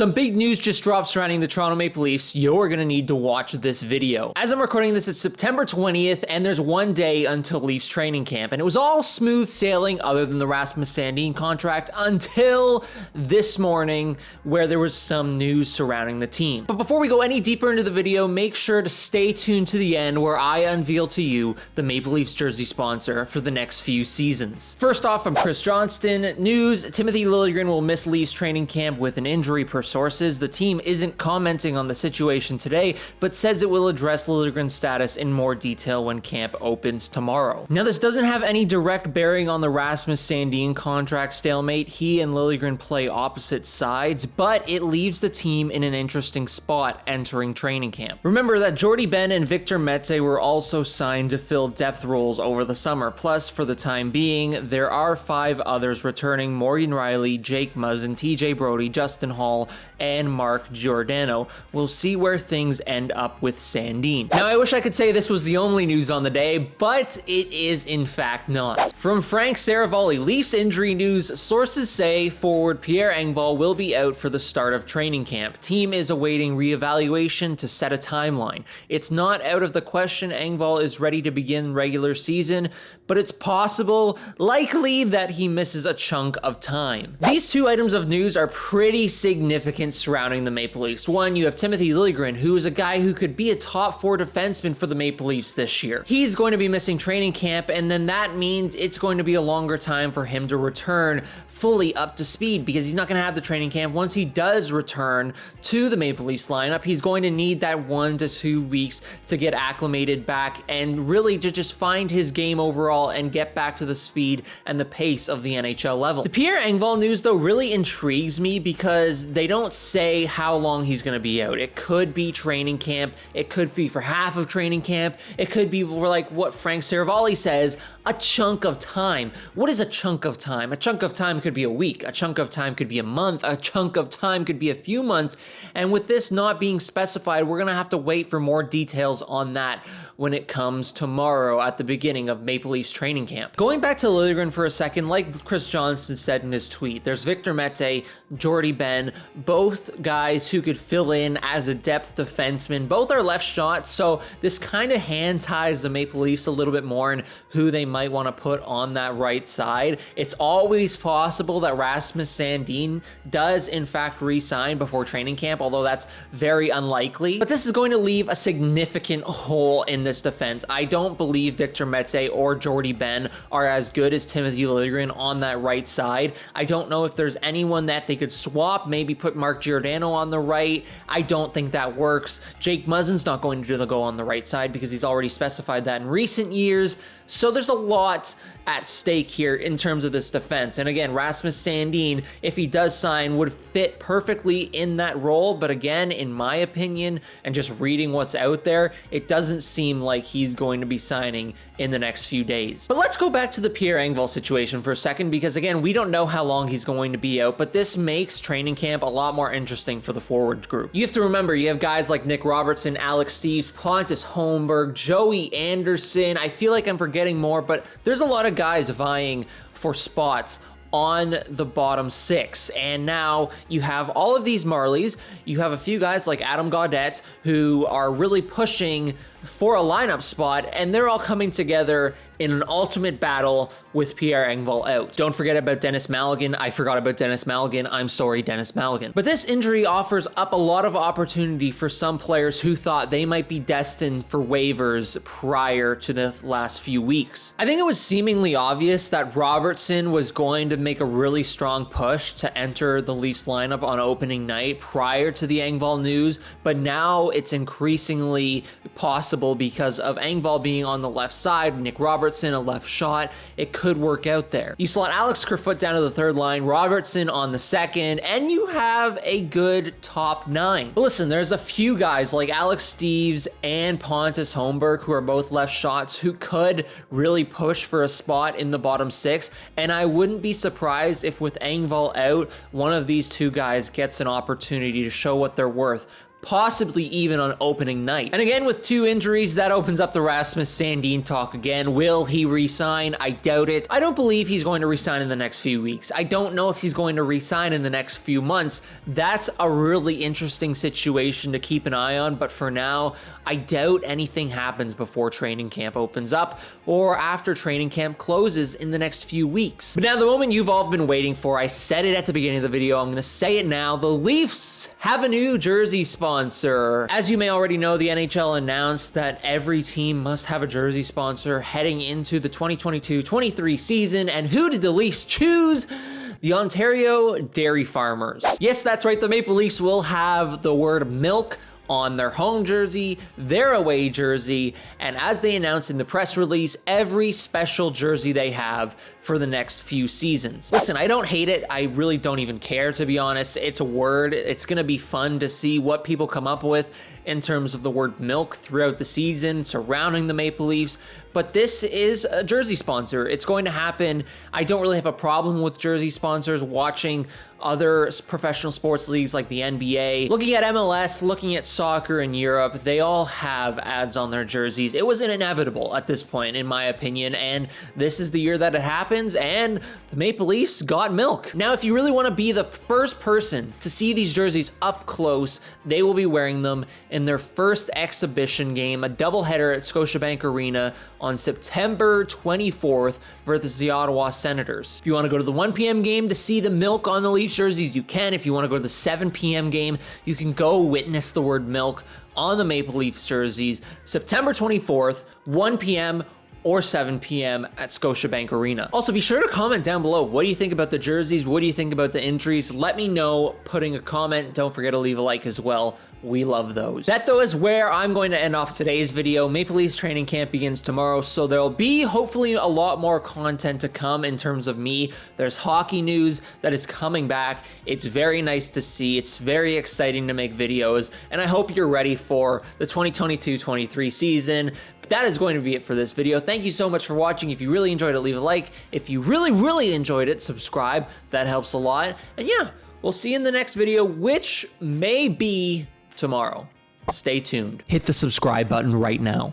Some big news just dropped surrounding the Toronto Maple Leafs. You're gonna need to watch this video. As I'm recording this, it's September 20th, and there's one day until Leafs training camp, and it was all smooth sailing other than the Rasmus Sandin contract until this morning, where there was some news surrounding the team. But before we go any deeper into the video, make sure to stay tuned to the end, where I unveil to you the Maple Leafs jersey sponsor for the next few seasons. First off, from Chris Johnston, news: Timothy Liljegren will miss Leafs training camp with an injury per sources. The team isn't commenting on the situation today, but says it will address Liljegren's status in more detail when camp opens tomorrow. Now, this doesn't have any direct bearing on the Rasmus Sandin contract stalemate. He and Liljegren play opposite sides, but it leaves the team in an interesting spot entering training camp. Remember that Jordie Benn and Victor Mete were also signed to fill depth roles over the summer. Plus, for the time being, there are 5 others returning: Morgan Rielly, Jake Muzzin, TJ Brody, Justin Hall, and Mark Giordano. We'll see where things end up with Sandin. Now, I wish I could say this was the only news on the day, but it is in fact not. From Frank Saravalli, Leafs injury news: sources say forward Pierre Engvall will be out for the start of training camp. Team is awaiting reevaluation to set a timeline. It's not out of the question Engvall is ready to begin regular season, but it's possible, likely, that he misses a chunk of time. These 2 items of news are pretty significant surrounding the Maple Leafs. One, you have Timothy Liljegren, who is a guy who could be a top 4 defenseman for the Maple Leafs this year. He's going to be missing training camp, and then that means it's going to be a longer time for him to return fully up to speed, because he's not going to have the training camp. Once he does return to the Maple Leafs lineup, he's going to need that 1 to 2 weeks to get acclimated back and really to just find his game overall and get back to the speed and the pace of the NHL level. The Pierre Engvall news, though, really intrigues me because they don't say how long he's going to be out. It could be training camp. It could be for half of training camp. It could be like what Frank Saravalli says, a chunk of time. What is a chunk of time? A chunk of time could be a week. A chunk of time could be a month. A chunk of time could be a few months. And with this not being specified, we're going to have to wait for more details on that when it comes tomorrow at the beginning of Maple Leafs training camp. Going back to Liljegren for a second, like Chris Johnston said in his tweet, there's Victor Mete, Jordie Benn, both guys who could fill in as a depth defenseman. Both are left shots, so this kind of hand ties the Maple Leafs a little bit more in who they might want to put on that right side. It's always possible that Rasmus Sandin does in fact re-sign before training camp, although that's very unlikely. But this is going to leave a significant hole in this defense. I don't believe Victor Mete or Jordie Benn are as good as Timothy Liljegren on that right side. I don't know if there's anyone that they could swap, maybe put Mark Giordano on the right. I don't think that works. Jake Muzzin's not going to go on the right side because he's already specified that in recent years. So there's a lot at stake here in terms of this defense. And again, Rasmus Sandin, if he does sign, would fit perfectly in that role. But again, in my opinion, and just reading what's out there, it doesn't seem like he's going to be signing in the next few days. But let's go back to the Pierre Engvall situation for a second, because again, we don't know how long he's going to be out, but this makes training camp a lot more interesting for the forward group. You have to remember, you have guys like Nick Robertson, Alex Steeves, Pontus Holmberg, Joey Anderson. I feel like I'm forgetting more, but there's a lot of guys vying for spots on the bottom 6. And now you have all of these Marlies. You have a few guys like Adam Gaudette who are really pushing for a lineup spot, and they're all coming together in an ultimate battle with Pierre Engvall out. Don't forget about Dennis Malagin. I forgot about Dennis Malagin. I'm sorry, Dennis Malagin. But this injury offers up a lot of opportunity for some players who thought they might be destined for waivers prior to the last few weeks. I think it was seemingly obvious that Robertson was going to make a really strong push to enter the Leafs lineup on opening night prior to the Engvall news, but now it's increasingly possible because of Engvall being on the left side, Nick Robertson a left shot. It could work out there. You slot Alex Kerfoot down to the 3rd line, Robertson on the 2nd, and you have a good top 9. But listen, there's a few guys like Alex Steeves and Pontus Holmberg who are both left shots who could really push for a spot in the bottom 6, and I wouldn't be surprised if with Engvall out, one of these 2 guys gets an opportunity to show what they're worth possibly even on opening night. And again, with 2 injuries, that opens up the Rasmus Sandin talk again. Will he resign? I doubt it. I don't believe he's going to resign in the next few weeks. I don't know if he's going to resign in the next few months. That's a really interesting situation to keep an eye on, but for now, I doubt anything happens before training camp opens up or after training camp closes in the next few weeks. But now, the moment you've all been waiting for, I said it at the beginning of the video, I'm going to say it now. The Leafs have a new jersey sponsor. As you may already know, the NHL announced that every team must have a jersey sponsor heading into the 2022-23 season. And who did the Leafs choose? The Ontario Dairy Farmers. Yes, that's right. The Maple Leafs will have the word milk on their home jersey, their away jersey, and as they announced in the press release, every special jersey they have for the next few seasons. Listen, I don't hate it. I really don't even care, to be honest. It's a word. It's gonna be fun to see what people come up with in terms of the word milk throughout the season surrounding the Maple Leafs, but this is a jersey sponsor. It's going to happen. I don't really have a problem with jersey sponsors. Watching other professional sports leagues like the NBA, looking at MLS, looking at soccer in Europe, they all have ads on their jerseys. It was inevitable at this point, in my opinion, and this is the year that it happens, and the Maple Leafs got milk. Now, if you really want to be the first person to see these jerseys up close, they will be wearing them in their first exhibition game, a doubleheader at Scotiabank Arena on September 24th versus the Ottawa Senators. If you want to go to the 1 p.m. game to see the milk on the Leafs jerseys, you can. If you want to go to the 7 p.m. game, you can go witness the word milk on the Maple Leafs jerseys, September 24th, 1 p.m. or 7 p.m. at Scotiabank Arena. Also, be sure to comment down below. What do you think about the jerseys? What do you think about the injuries? Let me know putting a comment. Don't forget to leave a like as well. We love those. That, though, is where I'm going to end off today's video. Maple Leafs training camp begins tomorrow, so there'll be hopefully a lot more content to come in terms of me. There's hockey news that is coming back. It's very nice to see. It's very exciting to make videos, and I hope you're ready for the 2022-23 season. But that is going to be it for this video. Thank you so much for watching. If you really enjoyed it, leave a like. If you really enjoyed it, subscribe. That helps a lot. And yeah, we'll see you in the next video, which may be tomorrow. Stay tuned. Hit the subscribe button right now.